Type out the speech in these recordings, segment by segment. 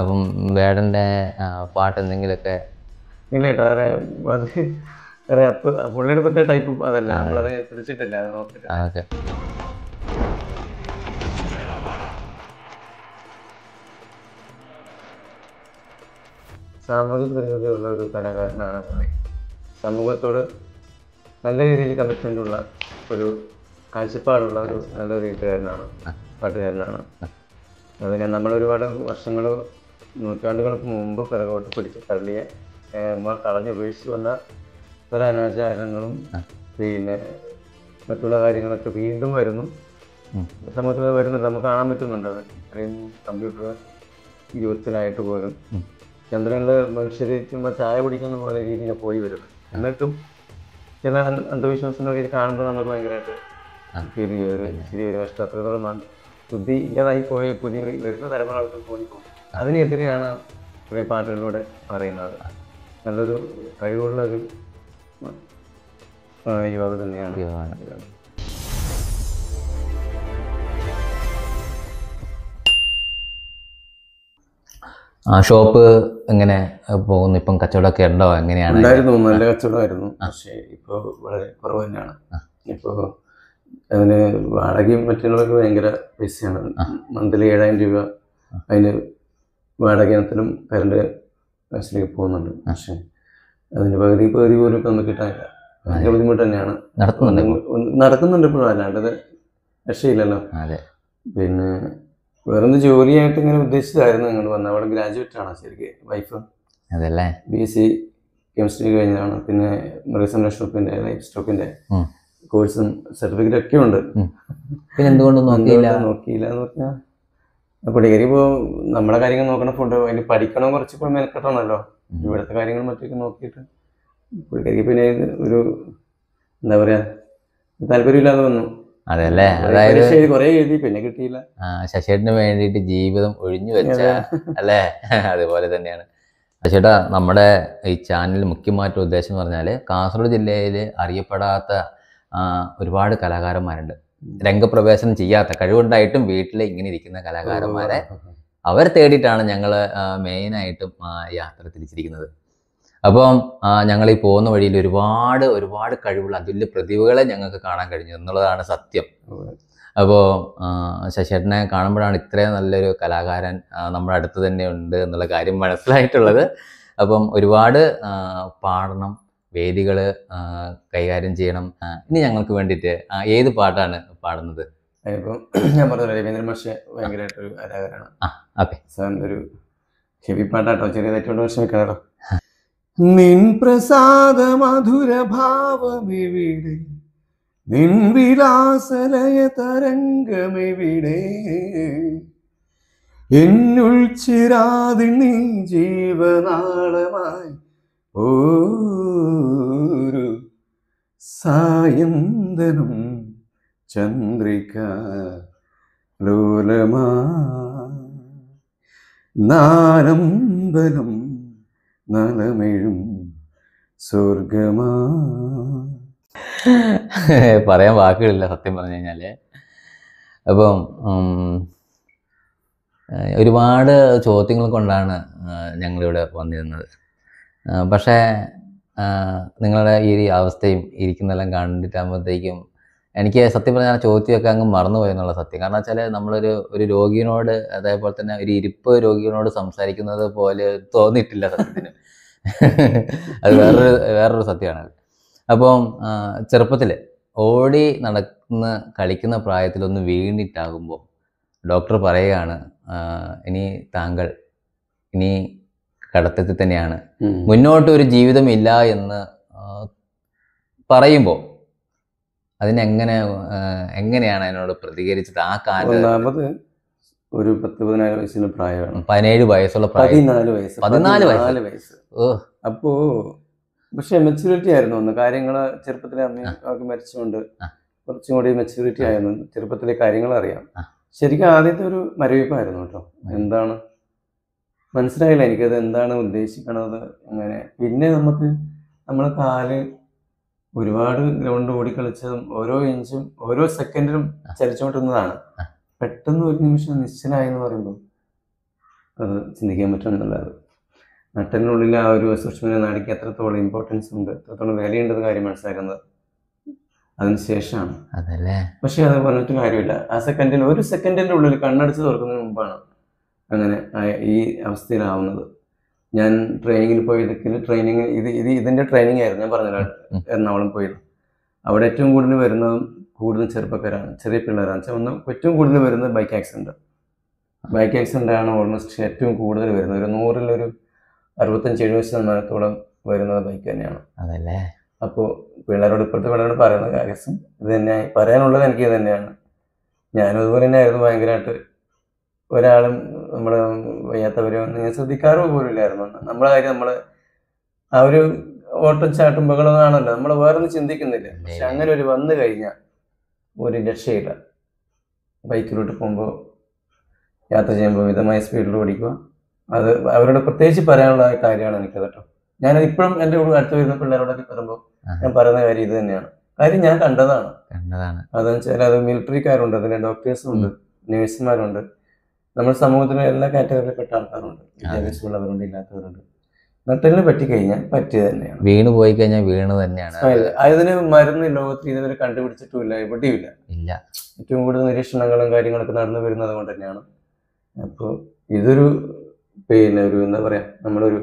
അപ്പം വേടൻ്റെ പാട്ട് എന്തെങ്കിലുമൊക്കെ ഇല്ല കേട്ടോ, അത് വേറെ പുള്ളിയുടെ പ്രത്യേക ടൈപ്പ് അതല്ല, നമ്മളത് പിടിച്ചിട്ടില്ല, അത് നോക്കിയിട്ട്. അതൊക്കെ സാമൂഹിക പ്രതിബദ്ധതയുള്ള ഒരു കലാകാരനാണ് പുള്ളി. സമൂഹത്തോട് നല്ല രീതിയിൽ കമ്മിറ്റ്മെൻ്റ് ഉള്ള ഒരു കാഴ്ചപ്പാടുള്ള ഒരു നല്ലൊരു എഴുത്തുകാരനാണ്, പാട്ടുകാരനാണ്. അത് നമ്മൾ ഒരുപാട് വർഷങ്ങൾ, നൂറ്റാണ്ടുകൾക്ക് മുമ്പ് പിറകോട്ട് പിടിച്ച് തള്ളിയ, നമ്മൾ കളഞ്ഞുപേക്ഷിച്ച് വന്ന പല അനാചാരങ്ങളും പിന്നെ മറ്റുള്ള കാര്യങ്ങളൊക്കെ വീണ്ടും വരുന്നു, സമൂഹത്തിൽ വരുന്നുണ്ട്, നമുക്ക് കാണാൻ പറ്റുന്നുണ്ട്. അത് ഇത്രയും കമ്പ്യൂട്ടർ യുഗത്തിലായിട്ട് പോലും ചന്ദ്രനിൽ മനുഷ്യർ ചുമ്മാ ചായ കുടിക്കുന്ന പോലെ രീതിയിൽ പോയി വരും. എന്നിട്ടും ചില അന്ധവിശ്വാസങ്ങളൊക്കെ കാണുമ്പോൾ നമുക്ക് ഭയങ്കരമായിട്ട് ഫീൽ ചെയ്തൊരു ശരിയൊരു കഷ്ടത്തോളം ബുദ്ധി ഇല്ലാതായി പോയ പുതിയ വരുന്ന തലമുറകൾക്ക് തോന്നിപ്പോകും. അതിനെതിരെയാണ് കുറേ പാട്ടുകളിലൂടെ പറയുന്നത്. നല്ലൊരു കഴിവുള്ളൊരു യുവാവ് തന്നെയാണ്. ഷോപ്പ് എങ്ങനെ പോകുന്നു? ഇപ്പം കച്ചവടമൊക്കെ ഉണ്ടോ? എങ്ങനെയാണ്? ഉണ്ടായിരുന്നു, നല്ല കച്ചവടമായിരുന്നു. പക്ഷേ ഇപ്പോൾ വളരെ കുറവ് തന്നെയാണ്. ഇപ്പോൾ അതിന് വാടകയും മറ്റുള്ളവർക്ക് ഭയങ്കര പൈസയാണ്. മന്ത്ലി 7000 രൂപ അതിന് വാടകത്തിനും കറണ്ട് കാശിലേക്ക് പോകുന്നുണ്ട്. പക്ഷേ അതിന് പകുതി പോലും ഇപ്പം നമുക്ക് കിട്ടാനില്ല. ഭയങ്കര ബുദ്ധിമുട്ട് തന്നെയാണ്. നടക്കുന്നുണ്ട് ഇപ്പോഴും, അല്ലാണ്ടത് രക്ഷയില്ലല്ലോ. പിന്നെ വേറൊന്ന് ജോലിയായിട്ട് ഇങ്ങനെ ഉദ്ദേശിച്ചതായിരുന്നു നിങ്ങൾ വന്നത്. അവിടെ ഗ്രാജുവേറ്റ് ആണ് ശരിക്കും വൈഫ്. അതല്ലേ, BSc കെമിസ്ട്രി കഴിഞ്ഞതാണ്. പിന്നെ മൃഗസംരക്ഷണത്തിൻ്റെ ലൈഫ് സ്റ്റോക്കിൻ്റെ കോഴ്സും സർട്ടിഫിക്കറ്റ് ഒക്കെ ഉണ്ട്. പിന്നെ എന്തുകൊണ്ട് നോക്കിയില്ല എന്ന് പറഞ്ഞാൽ പുള്ളിക്കാരി ഇപ്പോൾ നമ്മുടെ കാര്യങ്ങൾ നോക്കണം, ഫുഡ് അതിന് പഠിക്കണം, കുറച്ച് മെനക്കെട്ടണമല്ലോ. ഇവിടുത്തെ കാര്യങ്ങൾ മറ്റൊക്കെ നോക്കിയിട്ട് പുള്ളിക്കാരി പിന്നെ ഒരു എന്താ പറയുക താല്പര്യമില്ലാതെ വന്നു. അതല്ലേ, അതായത് കുറെ എഴുതി പിന്നെ കിട്ടിയില്ല. ശശിയേട്ടന് വേണ്ടിയിട്ട് ജീവിതം ഒഴിഞ്ഞു വെച്ച അല്ലേ, അതുപോലെ തന്നെയാണ്. ശശിയേട്ടാ, നമ്മുടെ ഈ ചാനൽ മുഖ്യമായിട്ടുള്ള ഉദ്ദേശം എന്ന് പറഞ്ഞാൽ കാസർഗോഡ് ജില്ലയിൽ അറിയപ്പെടാത്ത ഒരുപാട് കലാകാരന്മാരുണ്ട്. രംഗപ്രവേശനം ചെയ്യാത്ത, കഴിവുണ്ടായിട്ടും വീട്ടിൽ ഇങ്ങനെ ഇരിക്കുന്ന കലാകാരന്മാരെ അവരെ തേടിയിട്ടാണ് ഞങ്ങൾ മെയിനായിട്ടും യാത്ര തിരിച്ചിരിക്കുന്നത്. അപ്പം ഞങ്ങൾ ഈ പോകുന്ന വഴിയിൽ ഒരുപാട് കഴിവുള്ള അതുല്യ പ്രതിഭകളെ ഞങ്ങൾക്ക് കാണാൻ കഴിഞ്ഞു എന്നുള്ളതാണ് സത്യം. അപ്പോൾ ശശിയേട്ടനെ കാണുമ്പോഴാണ് ഇത്രയും നല്ലൊരു കലാകാരൻ നമ്മുടെ അടുത്ത് തന്നെ ഉണ്ട് എന്നുള്ള കാര്യം മനസ്സിലായിട്ടുള്ളത്. അപ്പം ഒരുപാട് പാടണം, വേദികൾ കൈകാര്യം ചെയ്യണം. ഇനി ഞങ്ങൾക്ക് വേണ്ടിയിട്ട് ഏത് പാട്ടാണ് പാടുന്നത്? ഇപ്പം ഞാൻ പറഞ്ഞ രവീന്ദ്രൻ മാഷ് ഭയങ്കരമായിട്ടൊരു കലാകാരനാണ്. ഓക്കെ, ഒരു ഹെവി പാട്ടാട്ടോ, ചെറിയതായിട്ടോട് വിഷമിക്കാറോ. നിൻ പ്രസാദ മധുര ഭാവമെവിടെ, നിൻ വിലാസലയ തരംഗമെവിടെ, എന്നുൾ ചിരാതി നീ ജീവനാളമായി ഒരു സായന്തനം ചന്ദ്രിക ലോലമാ നാലമ്പലം നലമെഴും സ്വർഗമാ. പറയാൻ വാക്കുകളില്ല സത്യം പറഞ്ഞു കഴിഞ്ഞാല്. അപ്പം ഒരുപാട് ചോദ്യങ്ങൾ കൊണ്ടാണ് ഞങ്ങളിവിടെ വന്നിരുന്നത്. പക്ഷേ നിങ്ങളുടെ ഈ അവസ്ഥയും ഇരിക്കുന്നെല്ലാം കണ്ടിട്ടാകുമ്പോഴത്തേക്കും എനിക്ക് സത്യം പറഞ്ഞാൽ ചോദ്യമൊക്കെ അങ്ങ് മറന്നുപോയി എന്നുള്ള സത്യം. കാരണം വെച്ചാൽ നമ്മളൊരു രോഗിയോട്, അതേപോലെ തന്നെ ഒരു ഇരിപ്പ് രോഗിയോട് സംസാരിക്കുന്നത് പോലെ തോന്നിയിട്ടില്ല സത്യത്തിന്. അത് വേറൊരു സത്യമാണ്. അപ്പം ചെറുപ്പത്തിൽ ഓടി നടക്കുന്ന കളിക്കുന്ന പ്രായത്തിലൊന്ന് വീണിട്ടാകുമ്പോൾ ഡോക്ടർ പറയുകയാണ്, താങ്കൾ ഇനി കടത്തത്തിൽ തന്നെയാണ്, മുന്നോട്ട് ഒരു ജീവിതമില്ല എന്ന് പറയുമ്പോൾ എങ്ങനെയാണ് അതിനോട് പ്രതികരിച്ചത്? ആ കാലത്ത് ഒരു 10-14 വയസ്സിന് പ്രായമാണ്. 17 വയസ്സുള്ള പ്രായം. 14 വയസ്സ്. അപ്പോ പക്ഷെ മെച്യൂരിറ്റി ആയിരുന്നു ഒന്ന്. കാര്യങ്ങൾ ചെറുപ്പത്തിലെ അമ്മയൊക്കെ മരിച്ചുകൊണ്ട് കുറച്ചും കൂടി മെച്യൂരിറ്റി ആയിരുന്നു. ചെറുപ്പത്തിലെ കാര്യങ്ങൾ അറിയാം. ശരിക്കും ആദ്യത്തെ ഒരു മരവിപ്പായിരുന്നു കേട്ടോ. എന്താണ് മനസ്സിലായില്ല എനിക്കത്, എന്താണ് ഉദ്ദേശിക്കണത് അങ്ങനെ. പിന്നെ നമ്മളെ കാല് ഒരുപാട് ഗ്രൗണ്ട് ഓടിക്കളിച്ചതും ഓരോ ഇഞ്ചും ഓരോ സെക്കൻഡിലും ചലിച്ചുകൊണ്ടിരുന്നതാണ്. പെട്ടെന്ന് ഒരു നിമിഷം നിശ്ചലായി എന്ന് പറയുമ്പോൾ അത് ചിന്തിക്കാൻ പറ്റുമെന്നുള്ളത്. നട്ടലിനുള്ളിൽ ആ ഒരു സുഷ്മിനെ നാടിക്ക് എത്രത്തോളം ഇമ്പോർട്ടൻസ് ഉണ്ട്, എത്രത്തോളം വിലയുണ്ടെന്ന് കാര്യം മനസ്സിലാക്കുന്നത് അതിനുശേഷമാണ്. അതല്ലേ. പക്ഷെ അത് പറഞ്ഞിട്ട് കാര്യമില്ല. ആ സെക്കൻഡിൽ, ഒരു സെക്കൻഡിൻ്റെ ഉള്ളിൽ കണ്ണടച്ച് തുറക്കുന്നതിന് മുമ്പാണ് അങ്ങനെ ഈ അവസ്ഥയിലാവുന്നത്. ഞാൻ ട്രെയിനിങ്ങിൽ പോയതൊക്കെ ഇതിൻ്റെ ട്രെയിനിങ് ആയിരുന്നു. ഞാൻ പറഞ്ഞല്ലോ, എറണാകുളം പോയത്. അവിടെ ഏറ്റവും കൂടുതൽ ചെറുപ്പക്കാരാണ്, ചെറിയ പിള്ളേരാണ്. ഏറ്റവും കൂടുതൽ വരുന്നത് ബൈക്ക് ആക്സിഡൻ്റ് ആണ് ഓൾമോസ്റ്റ് ഏറ്റവും കൂടുതൽ വരുന്നത്. ഒരു 100-ൽ 65-70% വരുന്നത് ബൈക്ക് തന്നെയാണ്. അതല്ലേ. അപ്പോൾ ഇപ്പോഴത്തെ പിള്ളേരോട് പറയുന്ന കാര്യം ഇത് തന്നെ, പറയാനുള്ളത് എനിക്ക് ഇത് തന്നെയാണ്. ഞാനും അതുപോലെ തന്നെ ആയിരുന്നു. ഭയങ്കരമായിട്ട് ഒരാളും നമ്മളെ വയ്യാത്തവരൊന്നും ഞാൻ ശ്രദ്ധിക്കാറോ പോലും ഇല്ലായിരുന്നു. നമ്മളെ കാര്യം ആ ഒരു ഓട്ടം ചാട്ടും ബഹളമാണല്ലോ, നമ്മൾ വേറൊന്നും ചിന്തിക്കുന്നില്ല. പക്ഷെ അങ്ങനെ ഒരു വന്നു കഴിഞ്ഞാൽ ഒരു രക്ഷയില്ല. ബൈക്കിലോട്ട് പോകുമ്പോൾ, യാത്ര ചെയ്യുമ്പോൾ മിതമായ സ്പീഡിൽ ഓടിക്കുക. അത് അവരോട് പ്രത്യേകിച്ച് പറയാനുള്ള കാര്യമാണ് എനിക്കത് കേട്ടോ. ഞാനത് ഇപ്പോഴും എൻ്റെ കൂടെ അടുത്ത് വരുന്ന പിള്ളേരോടൊക്കെ പറയുമ്പോൾ ഞാൻ പറയുന്ന കാര്യം ഇത് തന്നെയാണ്. കാര്യം ഞാൻ കണ്ടതാണ്. അതെന്ന് വെച്ചാൽ അത് മിലിറ്ററിക്കാരുണ്ട്, അതിൽ ഡോക്ടേഴ്സും ഉണ്ട്, നേഴ്സുമാരുണ്ട്, നമ്മുടെ സമൂഹത്തിലെ എല്ലാ കാറ്റഗറിയിൽപ്പെട്ട ആൾക്കാരുണ്ട്. വിദ്യാഭ്യാസമുള്ളവരുണ്ട്, ഇല്ലാത്തവരുണ്ട്. നട്ടലിന് പറ്റിക്കഴിഞ്ഞാൽ പറ്റിയത് തന്നെയാണ്. വീണ് പോയി കഴിഞ്ഞാൽ വീണ് തന്നെയാണ്. അതിന് മരുന്ന് ലോകത്തിൽ ഇതുവരെ കണ്ടുപിടിച്ചിട്ടുമില്ല, എവിടെയും ഇല്ല. ഏറ്റവും കൂടുതൽ നിരീക്ഷണങ്ങളും കാര്യങ്ങളൊക്കെ നടന്നു വരുന്നത് കൊണ്ട് തന്നെയാണ്. അപ്പോൾ ഇതൊരു ഒരു എന്താ പറയുക, നമ്മളൊരു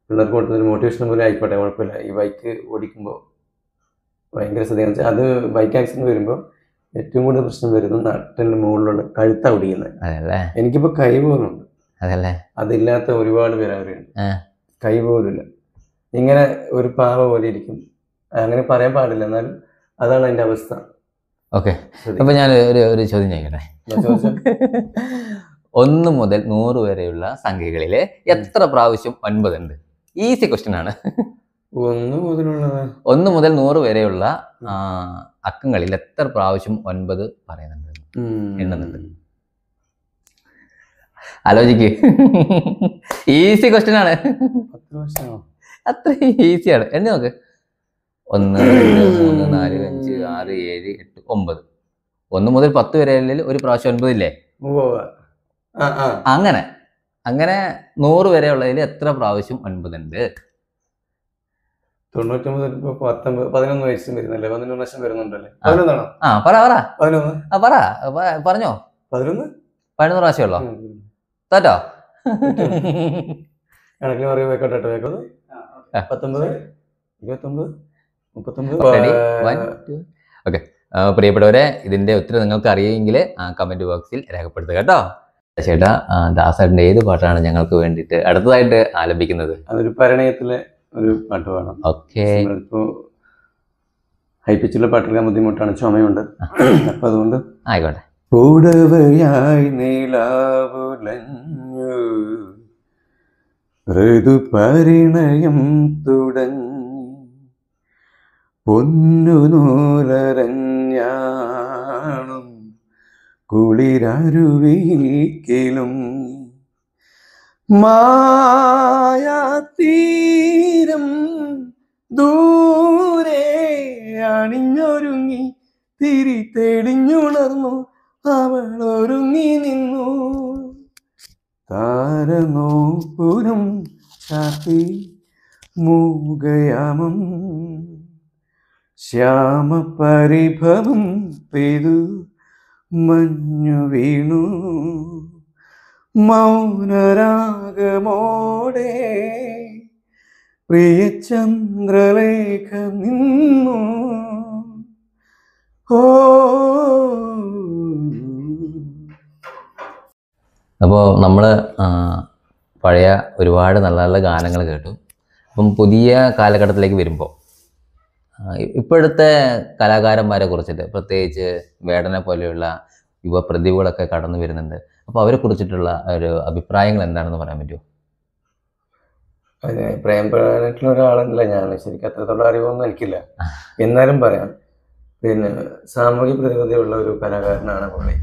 പിള്ളേർക്ക് കൊടുക്കുന്നൊരു മോട്ടിവേഷൻ പോലെ ആയിക്കോട്ടെ, കുഴപ്പമില്ല. ഈ ബൈക്ക് ഓടിക്കുമ്പോൾ ഭയങ്കര ശ്രദ്ധിക്കുക. അത് ബൈക്ക് ആക്സിഡൻറ്റ് വരുമ്പോൾ ഏറ്റവും കൂടുതൽ പ്രശ്നം വരുന്നത് നട്ടലിന് മുകളിലുള്ള കഴുത്ത ഓടിക്കുന്നത്. എനിക്കിപ്പോൾ കൈ പോലുണ്ട്, അതില്ലാത്ത ഒരുപാട് പേര് അവരുണ്ട്. കൈ പോലുമില്ല, ഇങ്ങനെ ഒരു പാവ പോലെ ഇരിക്കും. അങ്ങനെ പറയാൻ പാടില്ല, എന്നാലും അതാണ് അതിൻ്റെ അവസ്ഥ. ഓക്കെ, അപ്പൊ ഞാൻ ഒരു ചോദ്യം ചോദിക്കട്ടെ. 1 മുതൽ 100 വരെയുള്ള സംഖ്യകളില് എത്ര പ്രാവശ്യം 9 ഉണ്ട്? ഈസി ക്വസ്റ്റ്യൻ ആണ്. 1 മുതൽ 100 വരെയുള്ള അക്കങ്ങളിൽ എത്ര പ്രാവശ്യം 9 പറയുന്നുണ്ട്, എണ്ണുന്നുണ്ട്? ആലോചിക്ക്. ഈസി ക്വസ്റ്റ്യൻ ആണ്, അത്ര ഈസിയാണ്. എണ്ണി നോക്ക്. 1 2 3 4 5 6 7 8 9. 1 മുതൽ 10 വരെ ഒരു പ്രാവശ്യം 9 ഇല്ലേ? അങ്ങനെ 100 വരെ ഉള്ളതിൽ എത്ര പ്രാവശ്യം 9 ഉണ്ട്? 99 മുതൽ 11 വയസ്സും വരുന്നല്ലേ, 11 വർഷം വരുന്നുണ്ടല്ലേ? പറഞ്ഞോ. 11 പ്രാവശ്യം ഉള്ളോ? തോറ്റോ? കണക്കിന് പറയുമ്പോൾ 19 29 39. ഓക്കെ, പ്രിയപ്പെട്ടവരെ, ഇതിന്റെ ഉത്തരം നിങ്ങൾക്ക് അറിയെങ്കിൽ കമന്റ് ബോക്സിൽ രേഖപ്പെടുത്തുക കേട്ടോ. ചേട്ടാ, ദാസേട്ടൻ്റെ ഏത് പാട്ടാണ് ഞങ്ങൾക്ക് വേണ്ടിയിട്ട് അടുത്തതായിട്ട് ആലപിക്കുന്നത്? അതൊരു പരിണയത്തിലെ ഒരു പാട്ട് വേണം. ഓക്കെ. ഇപ്പോൾ ഹൈ പിച്ചുള്ള പാട്ടെടുക്കാൻ ബുദ്ധിമുട്ടാണ്, ചുമയുണ്ട്. അപ്പൊ അതുകൊണ്ട് ആയിക്കോട്ടെ. പുടവയായി നീലാവുലഞ്ഞു ഋതുപരിണയം തുടങ്ങി പൊന്നു നൂലരഞ്ഞാണും കുളിരരുവിയിലും മായാതീരം ദൂരെ അണിഞ്ഞൊരുങ്ങി തിരി തെളിഞ്ഞുണർന്നു അവളൊരുങ്ങി നിന്നു താരനോപുരം ചാത്തി മൂകയാമം ശ്യാമപരിഭവം പെയ്തു മഞ്ഞു വീണു മൗനരാഗമോടെ പ്രിയ ചന്ദ്രലേഖ നിന്നു. അപ്പോൾ നമ്മൾ പഴയ ഒരുപാട് നല്ല നല്ല ഗാനങ്ങൾ കേട്ടു. അപ്പം പുതിയ കാലഘട്ടത്തിലേക്ക് വരുമ്പോൾ ഇപ്പോഴത്തെ കലാകാരന്മാരെ കുറിച്ചിട്ട്, പ്രത്യേകിച്ച് വേടനെ പോലെയുള്ള യുവ പ്രതിഭകളൊക്കെ കടന്നു വരുന്നുണ്ട്. അപ്പോൾ അവരെ കുറിച്ചിട്ടുള്ള ഒരു അഭിപ്രായങ്ങൾ എന്താണെന്ന് പറയാൻ പറ്റുമോ? അഭിപ്രായം പറയാനായിട്ടുള്ള ഒരാളല്ല ഞാൻ. ശരിക്കും അത്രത്തോളം അറിവൊന്നും എനിക്കില്ല, എന്നാലും പറയാം. പിന്നെ സാമൂഹിക പ്രതിബദ്ധതയുള്ള ഒരു കലാകാരനാണ് പുള്ളി.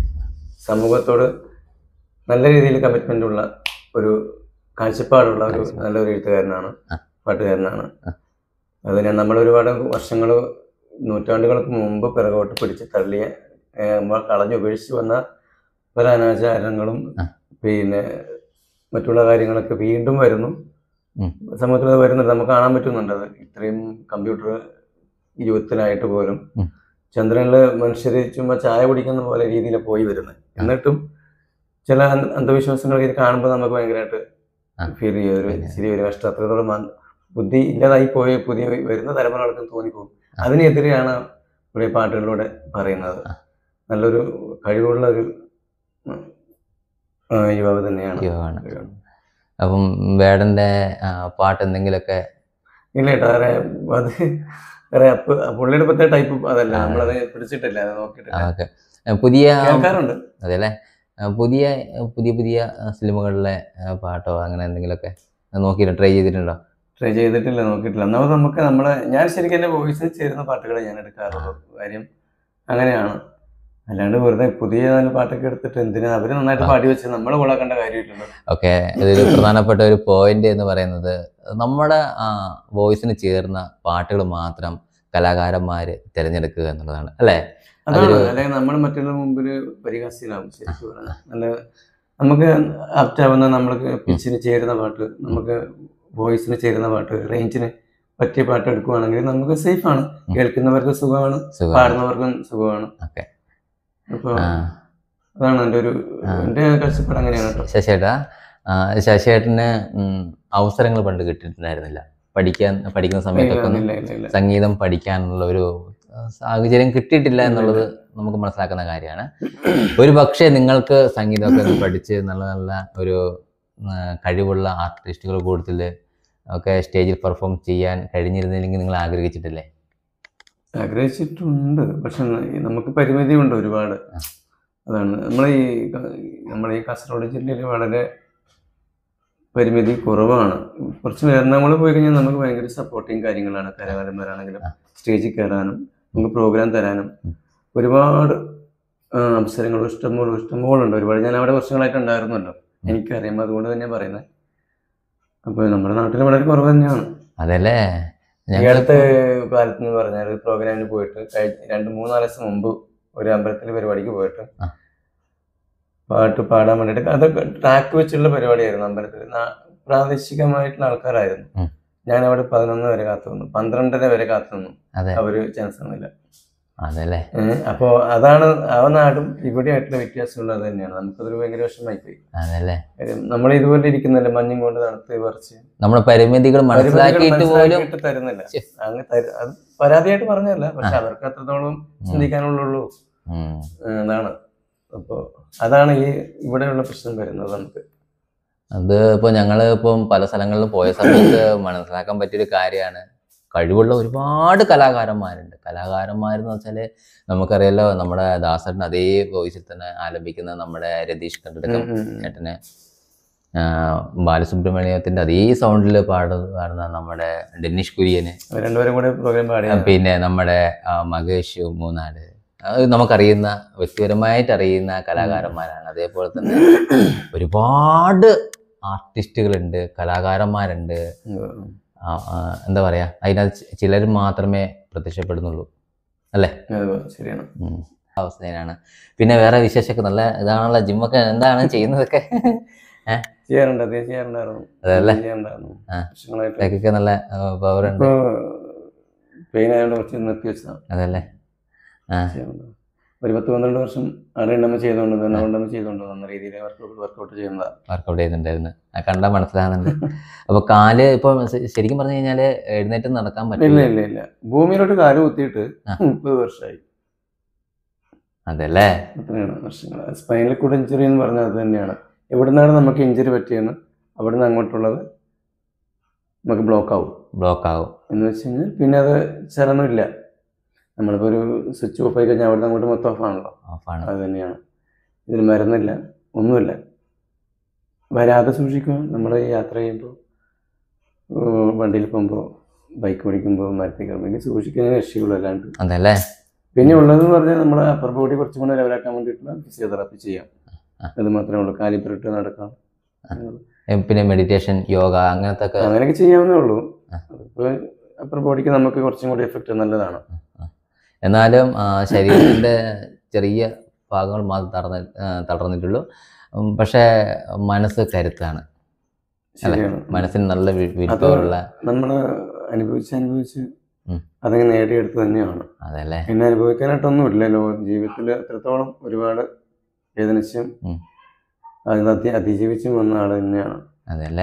സമൂഹത്തോട് നല്ല രീതിയിൽ കമ്മിറ്റ്മെൻ്റ് ഉള്ള ഒരു കാഴ്ചപ്പാടുള്ള ഒരു നല്ലൊരു എഴുത്തുകാരനാണ്, പാട്ടുകാരനാണ്. അതിനെ നമ്മൾ ഒരുപാട് വർഷങ്ങൾ, നൂറ്റാണ്ടുകൾക്ക് മുമ്പ് പിറകോട്ട് പിടിച്ച് തള്ളിയ, നമ്മൾ കളഞ്ഞുപേക്ഷിച്ച് വന്ന പല അനാചാരങ്ങളും പിന്നെ മറ്റുള്ള കാര്യങ്ങളൊക്കെ വീണ്ടും വരുന്നു. സമൂഹത്തിൽ അത് വരുന്നുണ്ട്, നമുക്ക് കാണാൻ പറ്റുന്നുണ്ട്. അത് ഇത്രയും കമ്പ്യൂട്ടർ യുഗത്തിലായിട്ട് പോലും ചന്ദ്രനിൽ മനുഷ്യർ ചുമ്മാ ചായ കുടിക്കുന്ന പോലെ രീതിയിൽ പോയി വരുന്നത്. എന്നിട്ടും ചില അന്ധവിശ്വാസങ്ങൾ ഇത് കാണുമ്പോൾ നമുക്ക് ഭയങ്കരമായിട്ട് ഫീൽ ചെയ്യും, ഒരു ചെറിയൊരു കഷ്ടം. അത്രത്തോളം ബുദ്ധി ഇല്ലാതായി പോയി പുതിയ വരുന്ന തലമുറകൾക്കും തോന്നിപ്പോകും. അതിനെതിരെയാണ് ഇവിടെ പാട്ടുകളിലൂടെ പറയുന്നത്. നല്ലൊരു കഴിവുള്ള ഒരു യുവാവ് തന്നെയാണ്. അപ്പം വേടന്റെ പാട്ട് എന്തെങ്കിലുമൊക്കെ ഇല്ല കേട്ടോ, അത് വേറെ പുള്ളിയുടെ പ്രത്യേക ടൈപ്പ് അതല്ല, നമ്മളത് പിടിച്ചിട്ടില്ല, അത് നോക്കിയിട്ടില്ല. പുതിയ കേൾക്കാറുണ്ട്. അതെ അല്ലേ, പുതിയ പുതിയ പുതിയ സിനിമകളിലെ പാട്ടോ അങ്ങനെ എന്തെങ്കിലുമൊക്കെ നോക്കിയിട്ട് ട്രൈ ചെയ്തിട്ടുണ്ടോ? ട്രൈ ചെയ്തിട്ടില്ല, നോക്കിയിട്ടില്ല. ഒന്നാമത് നമുക്ക് ഞാൻ ശരിക്കും എൻ്റെ വോയിസിൽ ചേരുന്ന പാട്ടുകളെ ഞാൻ എടുക്കാറുള്ളൂ. കാര്യം അങ്ങനെയാണ്. അല്ലാണ്ട് വെറുതെ പുതിയ നല്ല പാട്ടൊക്കെ എടുത്തിട്ട് എന്തിനാ, അവര് നന്നായിട്ട് പാടി വെച്ച് നമ്മളെ കൊള്ളാക്കേണ്ട കാര്യമില്ലല്ലോ. ഓക്കെ, ഇതൊരു പ്രധാനപ്പെട്ട ഒരു പോയിന്റ് എന്ന് പറയുന്നത് നമ്മുടെ വോയിസിന് ചേർന്ന പാട്ടുകൾ മാത്രം കലാകാരന്മാര് തിരഞ്ഞെടുക്കുക എന്നുള്ളതാണ് അല്ലേ? അതാണ്, അല്ലെങ്കിൽ നമ്മൾ മറ്റുള്ള മുമ്പിൽ പരിഹാസ്യനാവും. ശരിക്കും പറഞ്ഞാൽ നല്ല നമുക്ക് ആപ്റ്റാവുന്ന, നമ്മൾക്ക് പിച്ചിന് ചേരുന്ന പാട്ട്, നമുക്ക് വോയിസിന് ചേരുന്ന പാട്ട്, റേഞ്ചിന് പറ്റിയ പാട്ട് എടുക്കുവാണെങ്കിൽ നമുക്ക് സേഫാണ്. കേൾക്കുന്നവർക്ക് സുഖമാണ്, പാടുന്നവർക്കും സുഖമാണ്. അപ്പൊ അതാണ് എൻ്റെ കാഴ്ചപ്പാട് അങ്ങനെയാണ് കേട്ടോ. ശശിയേട്ടന് അവസരങ്ങൾ പണ്ട് കിട്ടിയിട്ടുണ്ടായിരുന്നില്ല, പഠിക്കുന്ന സമയത്തൊക്കെ സംഗീതം പഠിക്കാനുള്ള ഒരു സാഹചര്യം കിട്ടിയിട്ടില്ല എന്നുള്ളത് നമുക്ക് മനസ്സിലാക്കുന്ന കാര്യമാണ്. ഒരു പക്ഷേ നിങ്ങൾക്ക് സംഗീതമൊക്കെ പഠിച്ച് നല്ല നല്ല ഒരു കഴിവുള്ള ആർട്ടിസ്റ്റുകൾ കൂടുതൽ ഒക്കെ സ്റ്റേജിൽ പെർഫോം ചെയ്യാൻ കഴിഞ്ഞിരുന്നില്ലെങ്കിൽ നിങ്ങൾ ആഗ്രഹിച്ചിട്ടില്ലേ? ആഗ്രഹിച്ചിട്ടുണ്ട്, പക്ഷെ നമുക്ക് പരിമിതിയുണ്ട് ഒരുപാട്. അതാണ് നമ്മളീ കാസർഗോഡ് ജില്ലയിൽ വളരെ പരിമിതി കുറവാണ്. കുറച്ച് എറണാകുളം പോയി കഴിഞ്ഞാൽ നമുക്ക് ഭയങ്കര സപ്പോർട്ടിങ് കാര്യങ്ങളാണ്. കലാകാരന്മാരാണെങ്കിലും സ്റ്റേജിൽ കയറാനും നമുക്ക് പ്രോഗ്രാം തരാനും ഒരുപാട് അവസരങ്ങൾ ഇഷ്ടംപോലുണ്ട്. ഒരുപാട് ഞാൻ അവിടെ വർഷങ്ങളായിട്ട് ഉണ്ടായിരുന്നല്ലോ, എനിക്കറിയാം. അതുകൊണ്ട് തന്നെ പറയുന്നത്. അപ്പോൾ നമ്മുടെ നാട്ടിൽ വളരെ കുറവ് തന്നെയാണ്. അതല്ലേ, ഈ അടുത്ത കാലത്ത് എന്ന് പറഞ്ഞാൽ പ്രോഗ്രാമിന് പോയിട്ട് 2-3 ദിവസം മുമ്പ് ഒരു അമ്പലത്തിലെ പരിപാടിക്ക് പോയിട്ട് പാട്ട് പാടാൻ വേണ്ടിയിട്ട്, അതൊക്കെ ട്രാക്ക് വെച്ചുള്ള പരിപാടിയായിരുന്നു. അമ്പലത്തിൽ പ്രാദേശികമായിട്ടുള്ള ആൾക്കാരായിരുന്നു. ഞാൻ അവിടെ 11 വരെ കാത്തു നിന്നു, 12:30 വരെ കാത്തു നിന്നു. അവര് ചാൻസ് തന്നില്ല. അപ്പോ അതാണ് ആ നാടും ഇവിടെ ആയിട്ടുള്ള വ്യത്യാസമുള്ളത് തന്നെയാണ്. നമുക്കതൊരു ഭയങ്കര വിഷമമായിപ്പോയി. നമ്മൾ ഇതുപോലെ ഇരിക്കുന്നില്ല, മഞ്ഞും കൊണ്ട് തണുത്ത് പറിച്ച് നമ്മുടെ പരിമിതികൾ മനസ്സിലാക്കിയിട്ട് തരുന്നില്ല. അത് പരാതിയായിട്ട് പറഞ്ഞല്ല, പക്ഷെ അവർക്ക് അത്രത്തോളം ചിന്തിക്കാനുള്ളൂ. അതാണ്. അപ്പോ അതാണ് ഈ ഇവിടെയുള്ള പ്രശ്നം വരുന്നത് നമുക്ക്. അത് ഇപ്പോൾ ഞങ്ങള് ഇപ്പം പല സ്ഥലങ്ങളിലും പോയ സമയത്ത് മനസ്സിലാക്കാൻ പറ്റിയൊരു കാര്യമാണ്. കഴിവുള്ള ഒരുപാട് കലാകാരന്മാരുണ്ട്. കലാകാരന്മാരെന്ന് വെച്ചാൽ നമുക്കറിയാലോ, നമ്മുടെ ദാസേട്ടൻ അതേ വോയിസിൽ തന്നെ ആലപിക്കുന്ന നമ്മുടെ രതീഷ് കണ്ടടക്കം ചേട്ടന്, ബാലസുബ്രഹ്മണ്യത്തിന്റെ അതേ സൗണ്ടിൽ പാടുന്ന നമ്മുടെ ഡെന്നിഷ് കുര്യന്, പിന്നെ നമ്മുടെ മകേഷ് മൂന്നാട്, നമുക്കറിയുന്ന വ്യക്തിപരമായിട്ട് അറിയുന്ന കലാകാരന്മാരാണ്. അതേപോലെ തന്നെ ഒരുപാട് ആർട്ടിസ്റ്റുകളുണ്ട്, കലാകാരന്മാരുണ്ട്. എന്താ പറയാ, അതിനകത്ത് ചിലർ മാത്രമേ പ്രത്യക്ഷപ്പെടുന്നുള്ളൂ അല്ലേ? ശരിയാണ്. അവസ്ഥയാണ്. പിന്നെ വേറെ വിശേഷമൊക്കെ നല്ല ഇതാണല്ലോ, ജിമ്മൊക്കെ എന്താണ് ചെയ്യുന്നതൊക്കെ? അതല്ലേ, നല്ല പവർ ഉണ്ട്. അതല്ലേ, ഒരു 10-12 വർഷം അവിടെ ചെയ്തോണ്ട് നല്ല രീതിയിൽ വർക്കൗട്ട് ചെയ്യുന്നുണ്ടായിരുന്നു. കണ്ടാൽ മനസ്സിലാകുന്നുണ്ട്. അപ്പൊ കാല് ഇപ്പൊ ശരിക്കും പറഞ്ഞു കഴിഞ്ഞാല് എഴുന്നേറ്റ് നടക്കാൻ പറ്റില്ല. ഇല്ല, ഭൂമിയിലോട്ട് കാല് കുത്തിയിട്ട് 30 വർഷമായി. അതല്ലേ, അത്രയാണ് വർഷങ്ങൾ. സ്പൈനൽ കോഡ് ഇഞ്ചുറി എന്ന് പറഞ്ഞാൽ അത് തന്നെയാണ്. എവിടുന്നാണ് നമുക്ക് ഇഞ്ചുറി പറ്റിയെന്ന് അവിടുന്ന് അങ്ങോട്ടുള്ളത് നമുക്ക് ബ്ലോക്ക് ആവും എന്ന് വെച്ച് കഴിഞ്ഞാൽ പിന്നെ അത് ചലനമില്ല. നമ്മളിപ്പോൾ ഒരു സ്വിച്ച് ഓഫ് ആയി കഴിഞ്ഞാൽ അവിടുന്ന് അങ്ങോട്ട് മൊത്തം ഓഫാണല്ലോ. അത് തന്നെയാണ്. ഇതിന് മരുന്നില്ല, ഒന്നുമില്ല. വരാതെ സൂക്ഷിക്കുക. നമ്മൾ യാത്ര ചെയ്യുമ്പോൾ, വണ്ടിയിൽ പോകുമ്പോൾ, ബൈക്ക് ഓടിക്കുമ്പോൾ, മരത്തിൽ കയറുമ്പോൾ സൂക്ഷിക്കുന്ന രക്ഷയുള്ളൂ. അല്ലാണ്ട് അതല്ലേ. പിന്നെ ഉള്ളതെന്ന് പറഞ്ഞാൽ നമ്മുടെ അപ്പർ ബോഡി കുറച്ചും കൂടെ ലെവലാക്കാൻ വേണ്ടിയിട്ടുള്ള ഫിസിയോതെറാപ്പി ചെയ്യാം. അത് മാത്രമേ ഉള്ളൂ. കാലിബ്രേറ്റ് നടക്കാം. പിന്നെ മെഡിറ്റേഷൻ, യോഗ അങ്ങനെയൊക്കെ ചെയ്യാവുന്നേ ഉള്ളൂ. അതിപ്പോൾ അപ്പർ ബോഡിക്ക് നമുക്ക് കുറച്ചും കൂടി എഫക്റ്റ് നല്ലതാണ്. എന്നാലും ശരീരത്തിൻ്റെ ചെറിയ ഭാഗങ്ങൾ മാത്രം തളർന്നിട്ടുള്ളൂ. പക്ഷേ മനസ്സ് കരുത്താണ് ശരിയാണ്. മനസ്സിന് നല്ല വിരുദ്ധമുള്ള നമ്മൾ അനുഭവിച്ച് ഉം. അതങ്ങനെ നേടിയെടുത്ത് തന്നെയാണ്. അതല്ലേ പിന്നെ അനുഭവിക്കാനായിട്ടൊന്നും ഇല്ലല്ലോ ജീവിതത്തിൽ. എത്രത്തോളം ഒരുപാട് വേദനിച്ചും ഉം. അതിന് അതിജീവിച്ചും വന്ന ആൾ തന്നെയാണ്. അതല്ലേ